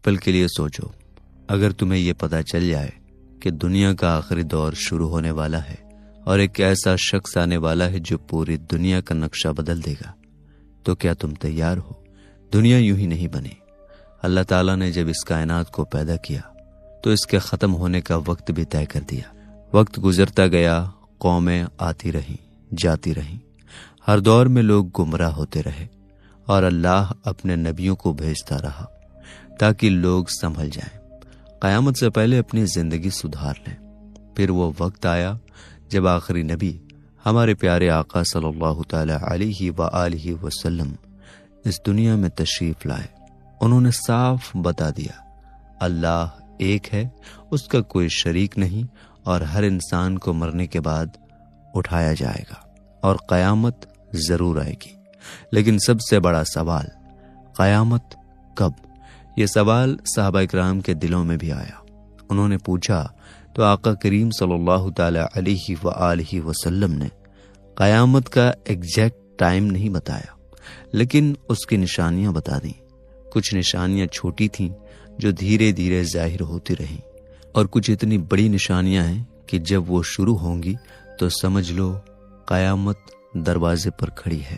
پل کے لیے سوچو، اگر تمہیں یہ پتہ چل جائے کہ دنیا کا آخری دور شروع ہونے والا ہے اور ایک ایسا شخص آنے والا ہے جو پوری دنیا کا نقشہ بدل دے گا، تو کیا تم تیار ہو؟ دنیا یوں ہی نہیں بنی۔ اللہ تعالیٰ نے جب اس کائنات کو پیدا کیا تو اس کے ختم ہونے کا وقت بھی طے کر دیا۔ وقت گزرتا گیا، قومیں آتی رہیں، جاتی رہیں، ہر دور میں لوگ گمراہ ہوتے رہے، اور اللہ اپنے نبیوں کو بھیجتا رہا تاکہ لوگ سنبھل جائیں، قیامت سے پہلے اپنی زندگی سدھار لیں۔ پھر وہ وقت آیا جب آخری نبی ہمارے پیارے آقا صلی اللہ تعالی علیہ وآلہ وسلم اس دنیا میں تشریف لائے۔ انہوں نے صاف بتا دیا، اللہ ایک ہے، اس کا کوئی شریک نہیں، اور ہر انسان کو مرنے کے بعد اٹھایا جائے گا اور قیامت ضرور آئے گی۔ لیکن سب سے بڑا سوال، قیامت کب؟ یہ سوال صحابہ اکرام کے دلوں میں بھی آیا۔ انہوں نے پوچھا تو آقا کریم صلی اللہ تعالی علیہ وآلہ وسلم نے قیامت کا ایگزیکٹ ٹائم نہیں بتایا، لیکن اس کی نشانیاں بتا دیں۔ کچھ نشانیاں چھوٹی تھیں جو دھیرے دھیرے ظاہر ہوتی رہیں، اور کچھ اتنی بڑی نشانیاں ہیں کہ جب وہ شروع ہوں گی تو سمجھ لو قیامت دروازے پر کھڑی ہے۔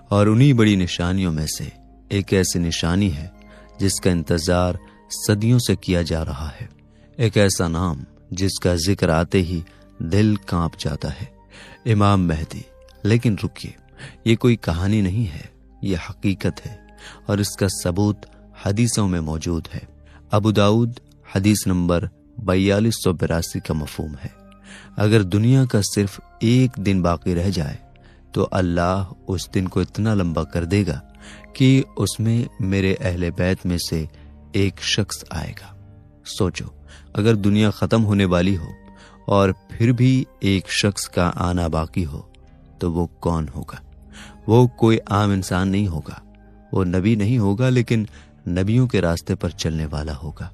اور انہی بڑی نشانیوں میں سے ایک ایسی نشانی ہے جس کا انتظار صدیوں سے کیا جا رہا ہے، ایک ایسا نام جس کا ذکر آتے ہی دل کانپ جاتا ہے، امام مہدی۔ لیکن رکیے، یہ کوئی کہانی نہیں ہے، یہ حقیقت ہے، اور اس کا ثبوت حدیثوں میں موجود ہے۔ ابو داؤد حدیث نمبر 4282 کا مفہوم ہے، اگر دنیا کا صرف ایک دن باقی رہ جائے تو اللہ اس دن کو اتنا لمبا کر دے گا کہ اس میں میرے اہل بیت میں سے ایک شخص آئے گا۔ سوچو، اگر دنیا ختم ہونے والی ہو اور پھر بھی ایک شخص کا آنا باقی ہو تو وہ کون ہوگا؟ وہ کوئی عام انسان نہیں ہوگا، وہ نبی نہیں ہوگا لیکن نبیوں کے راستے پر چلنے والا ہوگا،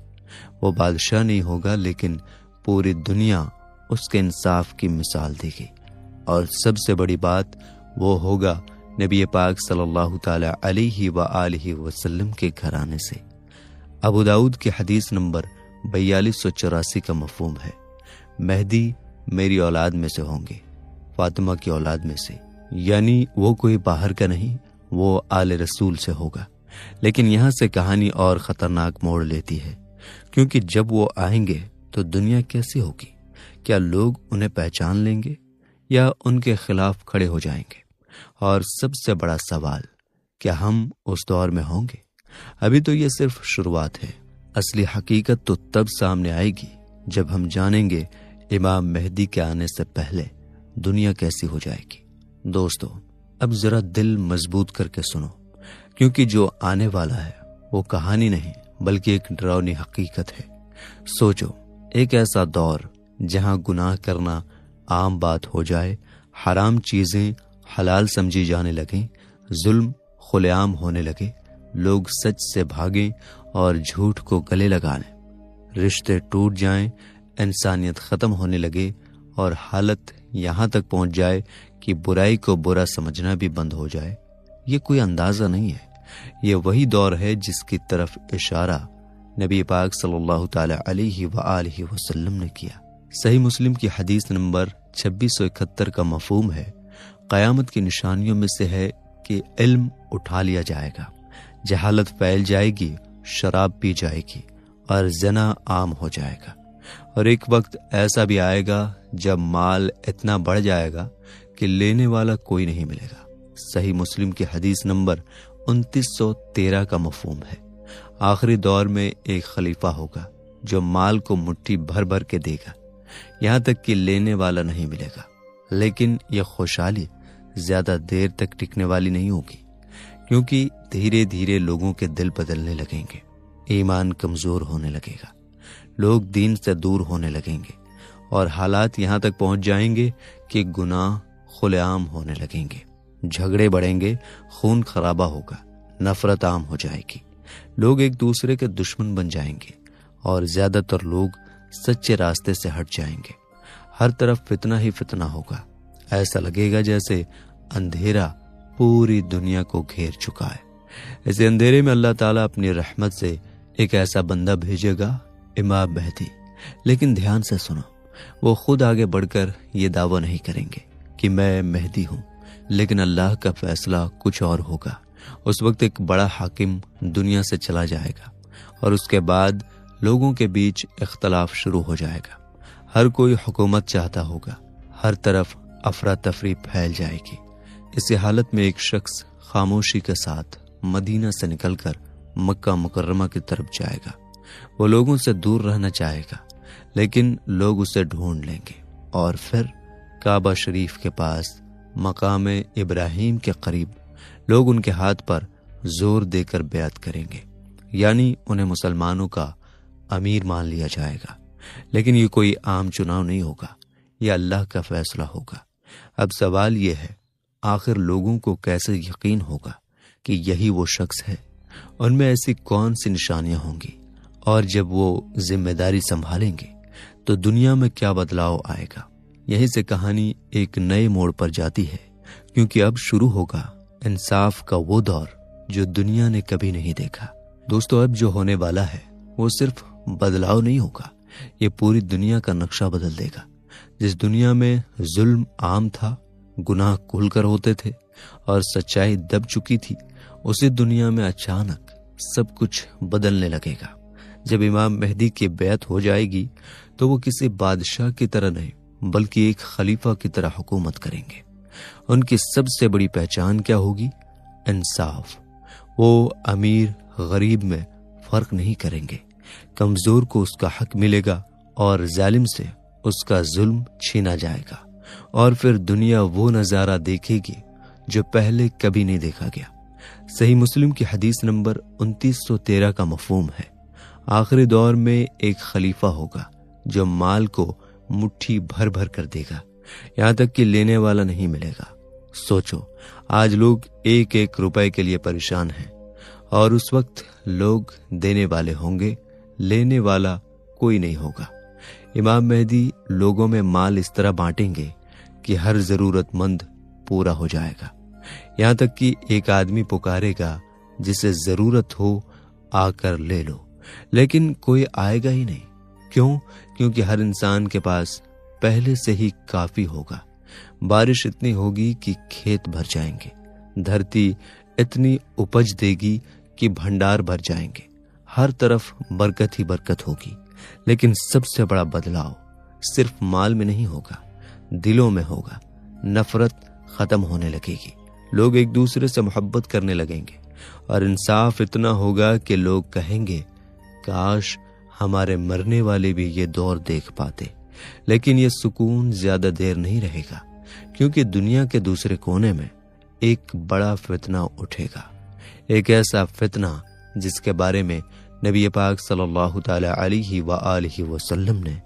وہ بادشاہ نہیں ہوگا لیکن پوری دنیا اس کے انصاف کی مثال دے گی، اور سب سے بڑی بات وہ ہوگا نبی پاک صلی اللہ تعالی علیہ وآلہ وسلم کے گھرانے سے۔ ابو داؤد کی حدیث نمبر 4284 کا مفہوم ہے، مہدی میری اولاد میں سے ہوں گے، فاطمہ کی اولاد میں سے، یعنی وہ کوئی باہر کا نہیں، وہ آل رسول سے ہوگا۔ لیکن یہاں سے کہانی اور خطرناک موڑ لیتی ہے، کیونکہ جب وہ آئیں گے تو دنیا کیسی ہوگی؟ کیا لوگ انہیں پہچان لیں گے یا ان کے خلاف کھڑے ہو جائیں گے؟ اور سب سے بڑا سوال، کیا ہم اس دور میں ہوں گے؟ ابھی تو یہ صرف شروعات ہے، اصلی حقیقت تو تب سامنے آئے گی جب ہم جانیں گے امام مہدی کے آنے سے پہلے دنیا کیسی ہو جائے گی۔ دوستو، اب ذرا دل مضبوط کر کے سنو، کیونکہ جو آنے والا ہے وہ کہانی نہیں بلکہ ایک ڈراؤنی حقیقت ہے۔ سوچو، ایک ایسا دور جہاں گناہ کرنا عام بات ہو جائے، حرام چیزیں حلال سمجھی جانے لگیں، ظلم کھلے عام ہونے لگے، لوگ سچ سے بھاگیں اور جھوٹ کو گلے لگا لیں، رشتے ٹوٹ جائیں، انسانیت ختم ہونے لگے، اور حالت یہاں تک پہنچ جائے کہ برائی کو برا سمجھنا بھی بند ہو جائے۔ یہ کوئی اندازہ نہیں ہے، یہ وہی دور ہے جس کی طرف اشارہ نبی پاک صلی اللہ تعالی علیہ وآلہ وسلم نے کیا۔ صحیح مسلم کی حدیث نمبر 2671 کا مفہوم ہے، قیامت کی نشانیوں میں سے ہے کہ علم اٹھا لیا جائے گا، جہالت پھیل جائے گی، شراب پی جائے گی، اور زنا عام ہو جائے گا، اور ایک وقت ایسا بھی آئے گا جب مال اتنا بڑھ جائے گا کہ لینے والا کوئی نہیں ملے گا۔ صحیح مسلم کی حدیث نمبر 2913 کا مفہوم ہے، آخری دور میں ایک خلیفہ ہوگا جو مال کو مٹھی بھر بھر کے دے گا، یہاں تک کہ لینے والا نہیں ملے گا، لیکن یہ خوشحالی زیادہ دیر تک ٹکنے والی نہیں ہوگی، کیونکہ دھیرے دھیرے لوگوں کے دل بدلنے لگیں گے، ایمان کمزور ہونے لگے گا، لوگ دین سے دور ہونے لگیں گے، اور حالات یہاں تک پہنچ جائیں گے کہ گناہ کھلے عام ہونے لگیں گے، جھگڑے بڑھیں گے، خون خرابہ ہوگا، نفرت عام ہو جائے گی، لوگ ایک دوسرے کے دشمن بن جائیں گے، اور زیادہ تر لوگ سچے راستے سے ہٹ جائیں گے، ہر طرف فتنہ ہی فتنہ ہوگا، ایسا لگے گا جیسے اندھیرا پوری دنیا کو گھیر چکا ہے۔ اس اندھیرے میں اللہ تعالیٰ اپنی رحمت سے ایک ایسا بندہ بھیجے گا امام مہدی، لیکن دھیان سے سنو، وہ خود آگے بڑھ کر یہ دعویٰ نہیں کریں گے کہ میں مہدی ہوں، لیکن اللہ کا فیصلہ کچھ اور ہوگا۔ اس وقت ایک بڑا حاکم دنیا سے چلا جائے گا اور اس کے بعد لوگوں کے بیچ اختلاف شروع ہو جائے گا۔ ہر کوئی حکومت چاہتا ہوگا، ہر طرف افراتفری پھیل جائے گی۔ اسی حالت میں ایک شخص خاموشی کے ساتھ مدینہ سے نکل کر مکہ مکرمہ کی طرف جائے گا۔ وہ لوگوں سے دور رہنا چاہے گا، لیکن لوگ اسے ڈھونڈ لیں گے اور پھر کعبہ شریف کے پاس مقام ابراہیم کے قریب لوگ ان کے ہاتھ پر زور دے کر بیعت کریں گے، یعنی انہیں مسلمانوں کا امیر مان لیا جائے گا۔ لیکن یہ کوئی عام چناؤ نہیں ہوگا، یہ اللہ کا فیصلہ ہوگا۔ اب سوال یہ ہے، آخر لوگوں کو کیسے یقین ہوگا کہ یہی وہ شخص ہے؟ ان میں ایسی کون سی نشانیاں ہوں گی؟ اور جب وہ ذمہ داری سنبھالیں گے تو دنیا میں کیا بدلاؤ آئے گا؟ یہیں سے کہانی ایک نئے موڑ پر جاتی ہے، کیونکہ اب شروع ہوگا انصاف کا وہ دور جو دنیا نے کبھی نہیں دیکھا۔ دوستو، اب جو ہونے والا ہے وہ صرف بدلاؤ نہیں ہوگا، یہ پوری دنیا کا نقشہ بدل دے گا۔ جس دنیا میں ظلم عام تھا، گناہ کھل کر ہوتے تھے اور سچائی دب چکی تھی، اسی دنیا میں اچانک سب کچھ بدلنے لگے گا۔ جب امام مہدی کی بیعت ہو جائے گی تو وہ کسی بادشاہ کی طرح نہیں بلکہ ایک خلیفہ کی طرح حکومت کریں گے۔ ان کی سب سے بڑی پہچان کیا ہوگی؟ انصاف۔ وہ امیر غریب میں فرق نہیں کریں گے، کمزور کو اس کا حق ملے گا اور ظالم سے اس کا ظلم چھینا جائے گا، اور پھر دنیا وہ نظارہ دیکھے گی جو پہلے کبھی نہیں دیکھا گیا۔ صحیح مسلم کی حدیث نمبر 2913 کا مفہوم ہے، آخری دور میں ایک خلیفہ ہوگا جو مال کو مٹھی بھر بھر کر دے گا، یہاں تک کہ لینے والا نہیں ملے گا۔ سوچو، آج لوگ ایک ایک روپے کے لیے پریشان ہیں، اور اس وقت لوگ دینے والے ہوں گے، لینے والا کوئی نہیں ہوگا۔ امام مہدی لوگوں میں مال اس طرح بانٹیں گے کہ ہر ضرورت مند پورا ہو جائے گا، یہاں تک کہ ایک آدمی پکارے گا جسے ضرورت ہو آ کر لے لو، لیکن کوئی آئے گا ہی نہیں۔ کیوں؟ کیونکہ ہر انسان کے پاس پہلے سے ہی کافی ہوگا۔ بارش اتنی ہوگی کہ کھیت بھر جائیں گے، دھرتی اتنی اپج دے گی کہ بھنڈار بھر جائیں گے، ہر طرف برکت ہی برکت ہوگی۔ لیکن سب سے بڑا بدلاؤ صرف مال میں نہیں ہوگا، دلوں میں ہوگا۔ نفرت ختم ہونے لگے گی، لوگ ایک دوسرے سے محبت کرنے لگیں گے، اور انصاف اتنا ہوگا کہ لوگ کہیں گے کاش ہمارے مرنے والے بھی یہ دور دیکھ پاتے۔ لیکن یہ سکون زیادہ دیر نہیں رہے گا، کیونکہ دنیا کے دوسرے کونے میں ایک بڑا فتنہ اٹھے گا، ایک ایسا فتنہ جس کے بارے میں نبی پاک صلی اللہ تعالی علیہ وآلہ وسلم نے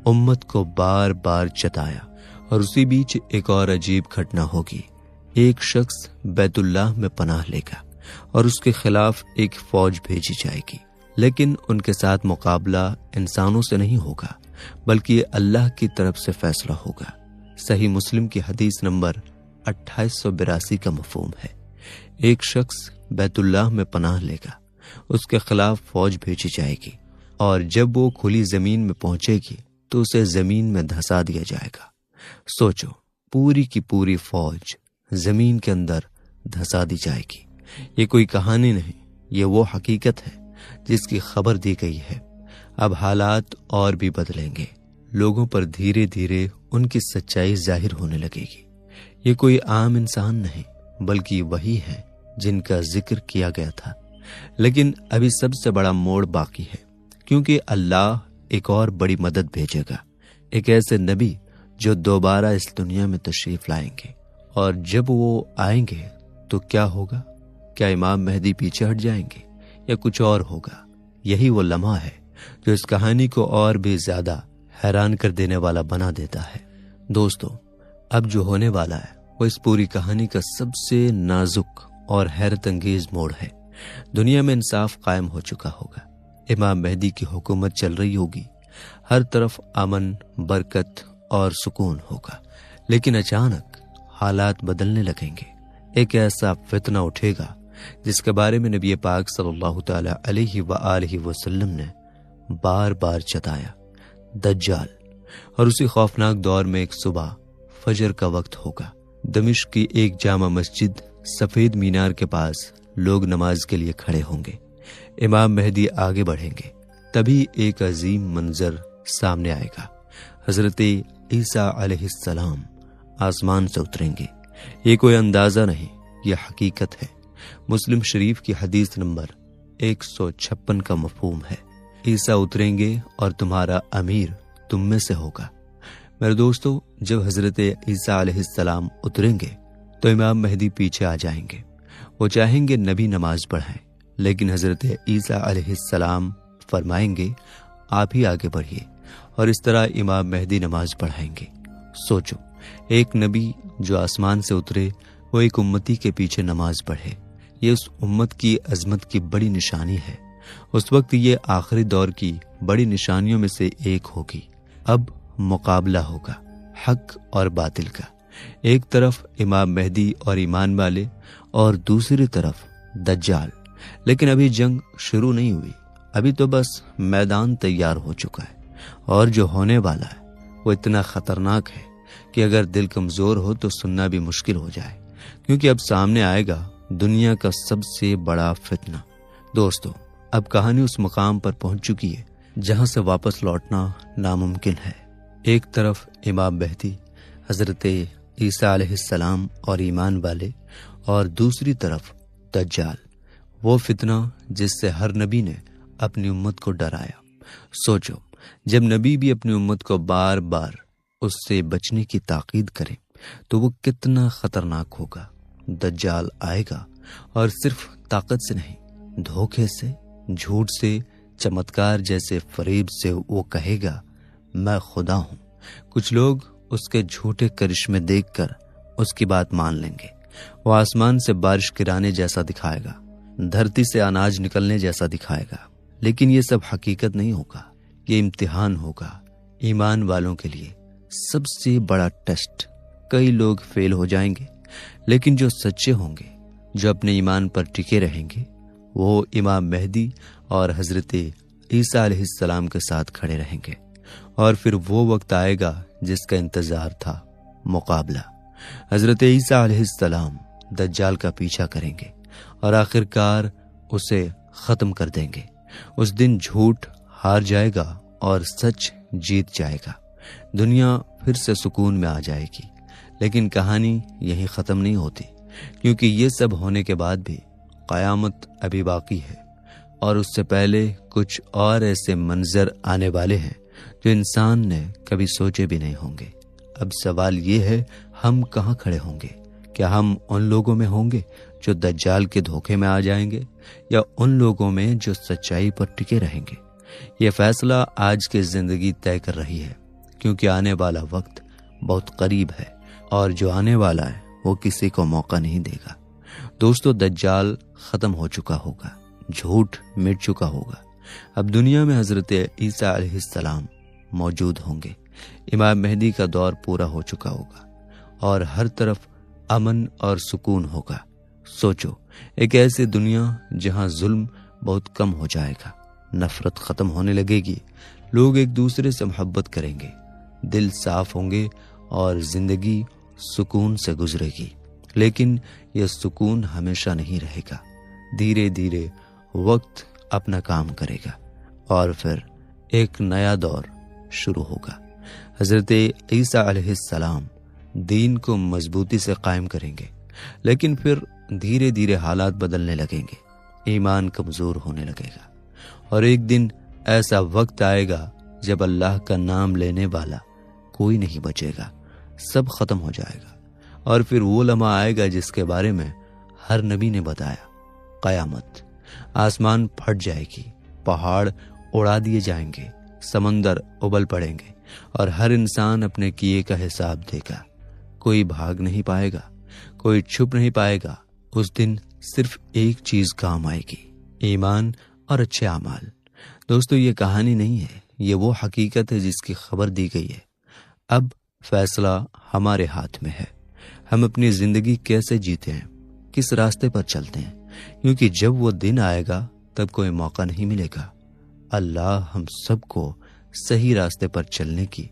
امت کو بار بار چتایا۔ اور اسی بیچ ایک اور عجیب گھٹنا ہوگی، ایک شخص بیت اللہ میں پناہ لے گا اور اس کے خلاف ایک فوج بھیجی جائے گی، لیکن ان کے ساتھ مقابلہ انسانوں سے نہیں ہوگا بلکہ یہ اللہ کی طرف سے فیصلہ ہوگا۔ صحیح مسلم کی حدیث نمبر 2882 کا مفہوم ہے، ایک شخص بیت اللہ میں پناہ لے گا، اس کے خلاف فوج بھیجی جائے گی، اور جب وہ کھلی زمین میں پہنچے گی تو اسے زمین میں دھسا دیا جائے گا۔ سوچو، پوری کی پوری فوج زمین کے اندر دھسا دی جائے گی۔ یہ کوئی کہانی نہیں، یہ وہ حقیقت ہے جس کی خبر دی گئی ہے۔ اب حالات اور بھی بدلیں گے، لوگوں پر دھیرے دھیرے ان کی سچائی ظاہر ہونے لگے گی۔ یہ کوئی عام انسان نہیں بلکہ وہی ہے جن کا ذکر کیا گیا تھا۔ لیکن ابھی سب سے بڑا موڑ باقی ہے، کیونکہ اللہ ایک اور بڑی مدد بھیجے گا، ایک ایسے نبی جو دوبارہ اس دنیا میں تشریف لائیں گے۔ اور جب وہ آئیں گے تو کیا ہوگا؟ کیا امام مہدی پیچھے ہٹ جائیں گے یا کچھ اور ہوگا؟ یہی وہ لمحہ ہے جو اس کہانی کو اور بھی زیادہ حیران کر دینے والا بنا دیتا ہے۔ دوستو، اب جو ہونے والا ہے وہ اس پوری کہانی کا سب سے نازک اور حیرت انگیز موڑ ہے۔ دنیا میں انصاف قائم ہو چکا ہوگا، امام مہدی کی حکومت چل رہی ہوگی، ہر طرف امن، برکت اور سکون ہوگا۔ لیکن اچانک حالات بدلنے لگیں گے، ایک ایسا فتنہ اٹھے گا جس کے بارے میں نبی پاک صلی اللہ تعالی علیہ وآلہ وسلم نے بار بار چتایا، دجال۔ اور اسی خوفناک دور میں ایک صبح فجر کا وقت ہوگا، دمشق کی ایک جامع مسجد سفید مینار کے پاس لوگ نماز کے لیے کھڑے ہوں گے، امام مہدی آگے بڑھیں گے۔ تبھی ایک عظیم منظر سامنے آئے گا، حضرت عیسیٰ علیہ السلام آسمان سے اتریں گے۔ یہ کوئی اندازہ نہیں، یہ حقیقت ہے۔ مسلم شریف کی حدیث نمبر 156 کا مفہوم ہے، عیسیٰ اتریں گے اور تمہارا امیر تم میں سے ہوگا۔ میرے دوستو، جب حضرت عیسیٰ علیہ السلام اتریں گے تو امام مہدی پیچھے آ جائیں گے۔ وہ چاہیں گے نبی نماز پڑھائیں، لیکن حضرت عیسیٰ علیہ السلام فرمائیں گے آپ ہی آگے بڑھیے، اور اس طرح امام مہدی نماز پڑھائیں گے۔ سوچو، ایک نبی جو آسمان سے اترے وہ ایک امتی کے پیچھے نماز پڑھے، یہ اس امت کی عظمت کی بڑی نشانی ہے۔ اس وقت یہ آخری دور کی بڑی نشانیوں میں سے ایک ہوگی۔ اب مقابلہ ہوگا حق اور باطل کا، ایک طرف امام مہدی اور ایمان والے اور دوسری طرف دجال۔ لیکن ابھی جنگ شروع نہیں ہوئی، ابھی تو بس میدان تیار ہو چکا ہے، اور جو ہونے والا ہے وہ اتنا خطرناک ہے کہ اگر دل کمزور ہو تو سننا بھی مشکل ہو جائے، کیونکہ اب سامنے آئے گا دنیا کا سب سے بڑا فتنہ۔ دوستو، اب کہانی اس مقام پر پہنچ چکی ہے جہاں سے واپس لوٹنا ناممکن ہے۔ ایک طرف امام مہدی، حضرت عیسیٰ علیہ السلام اور ایمان والے، اور دوسری طرف دجال، وہ فتنہ جس سے ہر نبی نے اپنی امت کو ڈرایا۔ سوچو، جب نبی بھی اپنی امت کو بار بار اس سے بچنے کی تاکید کرے تو وہ کتنا خطرناک ہوگا۔ دجال آئے گا اور صرف طاقت سے نہیں، دھوکے سے، جھوٹ سے، چمتکار جیسے فریب سے وہ کہے گا میں خدا ہوں۔ کچھ لوگ اس کے جھوٹے کرشمے دیکھ کر اس کی بات مان لیں گے۔ وہ آسمان سے بارش گرانے جیسا دکھائے گا، دھرتی سے اناج نکلنے جیسا دکھائے گا، لیکن یہ سب حقیقت نہیں ہوگا۔ یہ امتحان ہوگا ایمان والوں کے لیے، سب سے بڑا ٹیسٹ۔ کئی لوگ فیل ہو جائیں گے، لیکن جو سچے ہوں گے، جو اپنے ایمان پر ٹکے رہیں گے، وہ امام مہدی اور حضرت عیسیٰ علیہ السلام کے ساتھ کھڑے رہیں گے۔ اور پھر وہ وقت آئے گا جس کا انتظار تھا، مقابلہ۔ حضرت عیسیٰ علیہ السلام دجال کا پیچھا کریں گے اور آخرکار اسے ختم کر دیں گے۔ اس دن جھوٹ ہار جائے گا اور سچ جیت جائے گا، دنیا پھر سے سکون میں آ جائے گی۔ لیکن کہانی یہی ختم نہیں ہوتی، کیونکہ یہ سب ہونے کے بعد بھی قیامت ابھی باقی ہے، اور اس سے پہلے کچھ اور ایسے منظر آنے والے ہیں جو انسان نے کبھی سوچے بھی نہیں ہوں گے۔ اب سوال یہ ہے، ہم کہاں کھڑے ہوں گے؟ کیا ہم ان لوگوں میں ہوں گے جو دجال کے دھوکے میں آ جائیں گے، یا ان لوگوں میں جو سچائی پر ٹکے رہیں گے؟ یہ فیصلہ آج کی زندگی طے کر رہی ہے، کیونکہ آنے والا وقت بہت قریب ہے، اور جو آنے والا ہے وہ کسی کو موقع نہیں دے گا۔ دوستو، دجال ختم ہو چکا ہوگا، جھوٹ مٹ چکا ہوگا۔ اب دنیا میں حضرت عیسیٰ علیہ السلام موجود ہوں گے، امام مہدی کا دور پورا ہو چکا ہوگا، اور ہر طرف امن اور سکون ہوگا۔ سوچو، ایک ایسی دنیا جہاں ظلم بہت کم ہو جائے گا، نفرت ختم ہونے لگے گی، لوگ ایک دوسرے سے محبت کریں گے، دل صاف ہوں گے، اور زندگی سکون سے گزرے گی۔ لیکن یہ سکون ہمیشہ نہیں رہے گا، دھیرے دھیرے وقت اپنا کام کرے گا، اور پھر ایک نیا دور شروع ہوگا۔ حضرت عیسیٰ علیہ السلام دین کو مضبوطی سے قائم کریں گے، لیکن پھر دھیرے دھیرے حالات بدلنے لگیں گے، ایمان کمزور ہونے لگے گا، اور ایک دن ایسا وقت آئے گا جب اللہ کا نام لینے والا کوئی نہیں بچے گا، سب ختم ہو جائے گا۔ اور پھر وہ لمحہ آئے گا جس کے بارے میں ہر نبی نے بتایا، قیامت۔ آسمان پھٹ جائے گی، پہاڑ اڑا دیے جائیں گے، سمندر ابل پڑیں گے، اور ہر انسان اپنے کیے کا حساب دے گا۔ کوئی بھاگ نہیں پائے گا، کوئی چھپ نہیں پائے گا۔ اس دن صرف ایک چیز کام آئے گی، ایمان اور اچھے اعمال۔ دوستو، یہ کہانی نہیں ہے، یہ وہ حقیقت ہے جس کی خبر دی گئی ہے۔ اب فیصلہ ہمارے ہاتھ میں ہے، ہم اپنی زندگی کیسے جیتے ہیں، کس راستے پر چلتے ہیں، کیونکہ جب وہ دن آئے گا تب کوئی موقع نہیں ملے گا۔ اللہ ہم سب کو صحیح راستے پر چلنے کی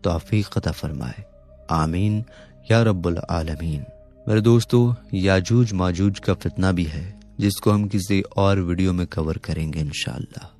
توفیق عطا فرمائے، آمین یا رب العالمین۔ میرے دوستو، یاجوج ماجوج کا فتنہ بھی ہے جس کو ہم کسی اور ویڈیو میں کور کریں گے انشاءاللہ۔